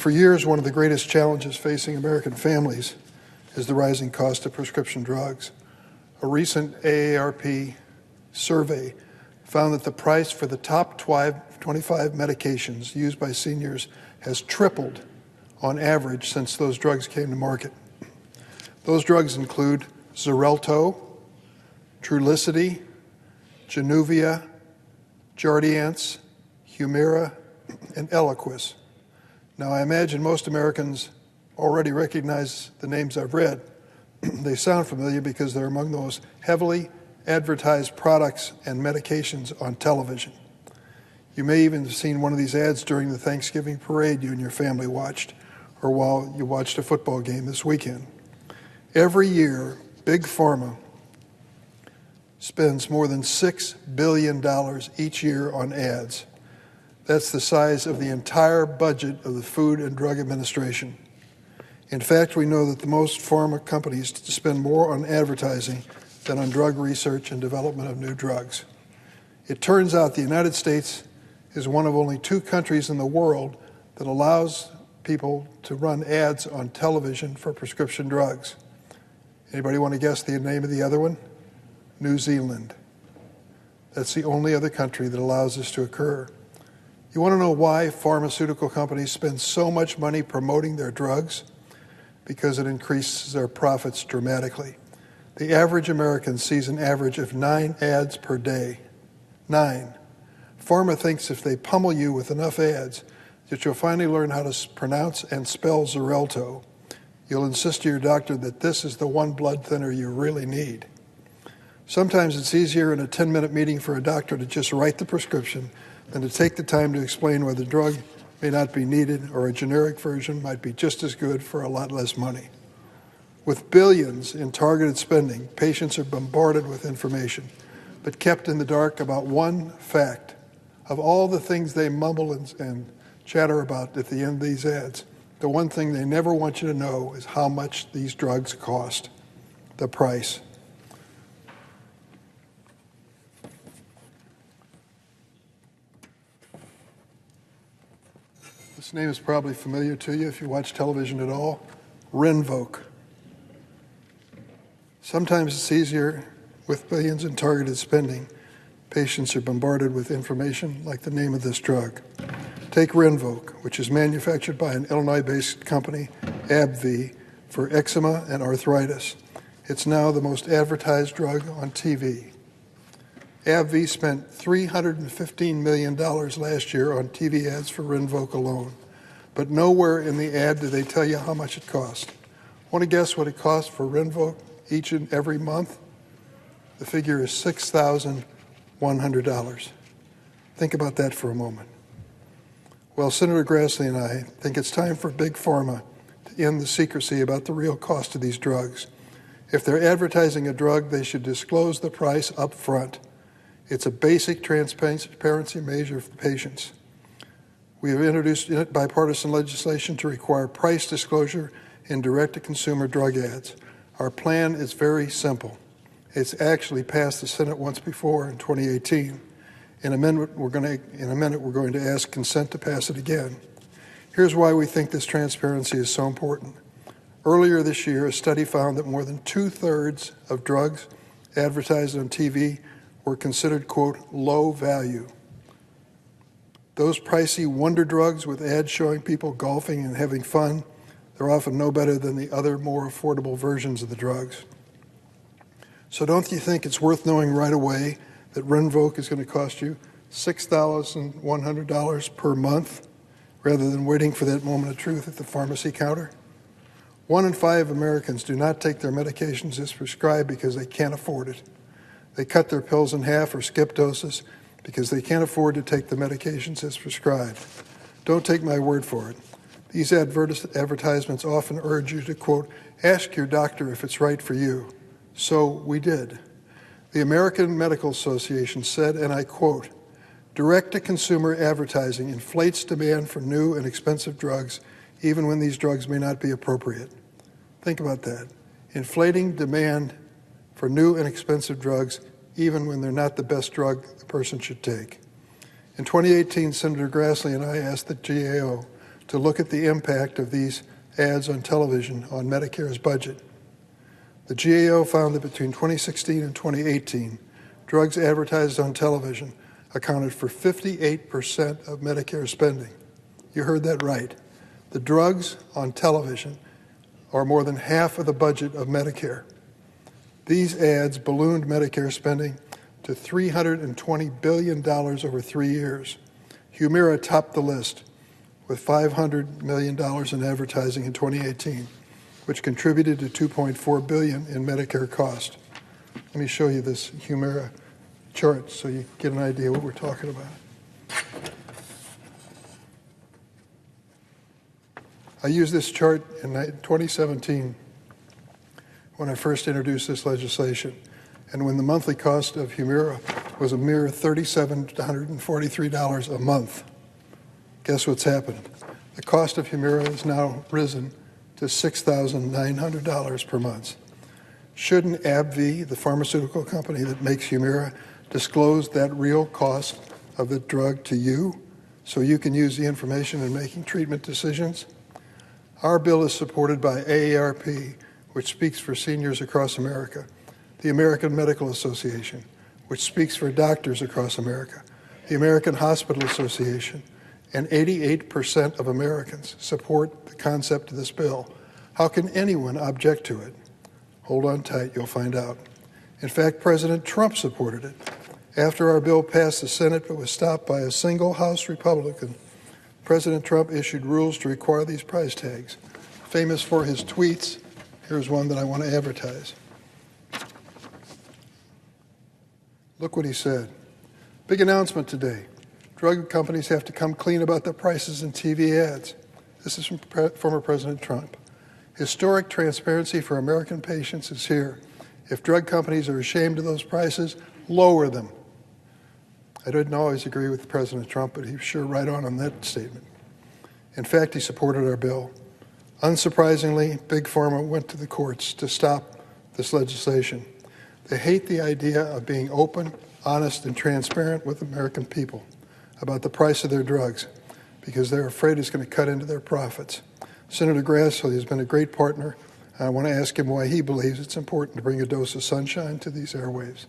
For years, one of the greatest challenges facing American families is the rising cost of prescription drugs. A recent AARP survey found that the price for the top 25 medications used by seniors has tripled on average since those drugs came to market. Those drugs include Xarelto, Trulicity, Januvia, Jardiance, Humira, and Eliquis. Now, I imagine most Americans already recognize the names I've read. They sound familiar because they're among those heavily advertised products and medications on television. You may even have seen one of these ads during the Thanksgiving parade you and your family watched, or while you watched a football game this weekend. Every year, Big Pharma spends more than $6 billion each year on ads. That's the size of the entire budget of the Food and Drug Administration. In fact, we know that the most pharma companies spend more on advertising than on drug research and development of new drugs. It turns out the United States is one of only 2 countries in the world that allows people to run ads on television for prescription drugs. Anybody want to guess the name of the other one? New Zealand. That's the only other country that allows this to occur. You want to know why pharmaceutical companies spend so much money promoting their drugs? Because it increases their profits dramatically. The average American sees an average of 9 ads per day. 9. Pharma thinks if they pummel you with enough ads that you'll finally learn how to pronounce and spell Xarelto. You'll insist to your doctor that this is the one blood thinner you really need. Sometimes it's easier in a 10-minute meeting for a doctor to just write the prescription than to take the time to explain why the drug may not be needed or a generic version might be just as good for a lot less money. With billions in targeted spending, patients are bombarded with information, but kept in the dark about one fact. Of all the things they mumble and chatter about at the end of these ads, the one thing they never want you to know is how much these drugs cost, the price. This name is probably familiar to you if you watch television at all. Rinvoq. Sometimes it's easier with billions in targeted spending. Patients are bombarded with information like the name of this drug. Take Rinvoq, which is manufactured by an Illinois-based company, AbbVie, for eczema and arthritis. It's now the most advertised drug on TV. AbbVie spent $315 million last year on TV ads for Rinvoq alone. But nowhere in the ad do they tell you how much it cost. Want to guess what it costs for Rinvoq each and every month? The figure is $6,100. Think about that for a moment. Well, Senator Grassley and I think it's time for Big Pharma to end the secrecy about the real cost of these drugs. If they're advertising a drug, they should disclose the price up front. It's a basic transparency measure for patients. We have introduced bipartisan legislation to require price disclosure in direct-to-consumer drug ads. Our plan is very simple. It's actually passed the Senate once before in 2018. In a minute, we're going to ask consent to pass it again. Here's why we think this transparency is so important. Earlier this year, a study found that more than 2/3 of drugs advertised on TV were considered, quote, low value. Those pricey wonder drugs with ads showing people golfing and having fun, they're often no better than the other more affordable versions of the drugs. So don't you think it's worth knowing right away that Rinvoq is going to cost you $6,100 per month rather than waiting for that moment of truth at the pharmacy counter? 1 in 5 Americans do not take their medications as prescribed because they can't afford it. They cut their pills in half or skip doses because they can't afford to take the medications as prescribed. Don't take my word for it. These advertisements often urge you to, quote, ask your doctor if it's right for you. So we did. The American Medical Association said, and I quote, direct-to-consumer advertising inflates demand for new and expensive drugs, even when these drugs may not be appropriate. Think about that. Inflating demand for new and expensive drugs, even when they're not the best drug the person should take. In 2018, Senator Grassley and I asked the GAO to look at the impact of these ads on television on Medicare's budget. The GAO found that between 2016 and 2018, drugs advertised on television accounted for 58% of Medicare spending. You heard that right. The drugs on television are more than half of the budget of Medicare. These ads ballooned Medicare spending to $320 billion over 3 years. Humira topped the list with $500 million in advertising in 2018, which contributed to $2.4 billion in Medicare cost. Let me show you this Humira chart so you get an idea what we're talking about. I used this chart in 2017 when I first introduced this legislation, and when the monthly cost of Humira was a mere $3,743 a month. Guess what's happened? The cost of Humira has now risen to $6,900 per month. Shouldn't AbbVie, the pharmaceutical company that makes Humira, disclose that real cost of the drug to you so you can use the information in making treatment decisions? Our bill is supported by AARP, which speaks for seniors across America, the American Medical Association, which speaks for doctors across America, the American Hospital Association, and 88% of Americans support the concept of this bill. How can anyone object to it? Hold on tight, you'll find out. In fact, President Trump supported it. After our bill passed the Senate but was stopped by a single House Republican, President Trump issued rules to require these price tags. Famous for his tweets, here's one that I want to advertise. Look what he said. Big announcement today. Drug companies have to come clean about their prices in TV ads. This is from former President Trump. Historic transparency for American patients is here. If drug companies are ashamed of those prices, lower them. I didn't always agree with President Trump, but he was sure right on that statement. In fact, he supported our bill. Unsurprisingly, Big Pharma went to the courts to stop this legislation. They hate the idea of being open, honest, and transparent with American people about the price of their drugs because they're afraid it's going to cut into their profits. Senator Grassley has been a great partner, and I want to ask him why he believes it's important to bring a dose of sunshine to these airwaves.